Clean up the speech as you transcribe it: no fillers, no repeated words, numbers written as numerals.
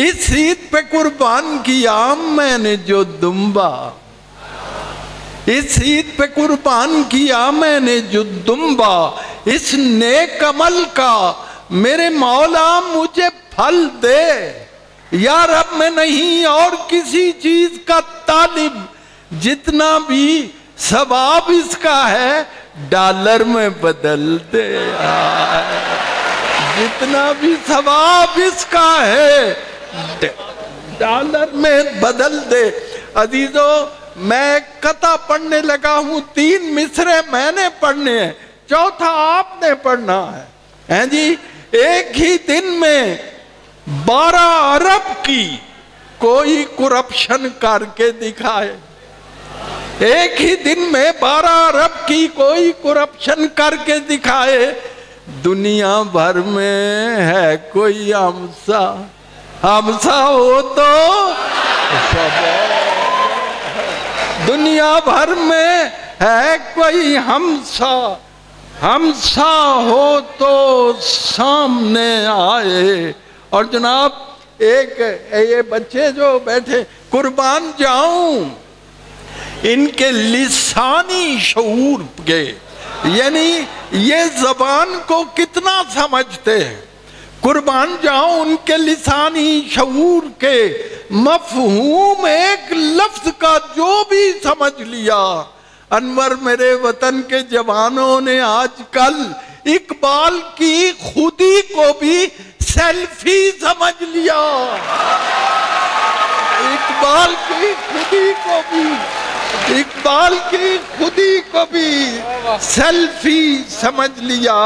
اس عید پہ قربان کیا میں نے جو دمبا، اس عید پہ قربان کیا میں نے جو دمبا، اس نیک عمل کا میرے مولا مجھے پھل دے۔ یا رب میں نہیں اور کسی چیز کا طالب، جتنا بھی ثواب اس کا ہے ڈالر میں بدل دے، جتنا بھی ثواب اس کا ہے ڈالر میں بدل دے۔ عزیزو میں قطع پڑھنے لگا ہوں، 3 مصرے میں نے پڑھنے ہیں، چوتھا آپ نے پڑھنا ہے۔ جی ایک ہی دن میں 12 ارب کی کوئی کرپشن کر کے دکھائے، ایک ہی دن میں 12 ارب کی کوئی کرپشن کر کے دکھائے۔ دنیا بھر میں ہے کوئی ہمسا، ہمسا ہو تو دنیا بھر میں ہے کوئی ہمسا، ہمسا ہو تو سامنے آئے۔ اور جناب ایک یہ بچے جو بیٹھے، قربان جاؤں ان کے لسانی شعور کے، یعنی یہ زبان کو کتنا سمجھتے ہیں، قربان جاؤں ان کے لسانی شعور کے مفہوم ایک لفظ کا جو بھی سمجھ لیا۔ انور میرے وطن کے جوانوں نے آج کل اقبال کی خودی کو بھی سیلفی سمجھ لیا، اقبال کی خودی کو بھی، اقبال کی خودی کو بھی سیلفی سمجھ لیا۔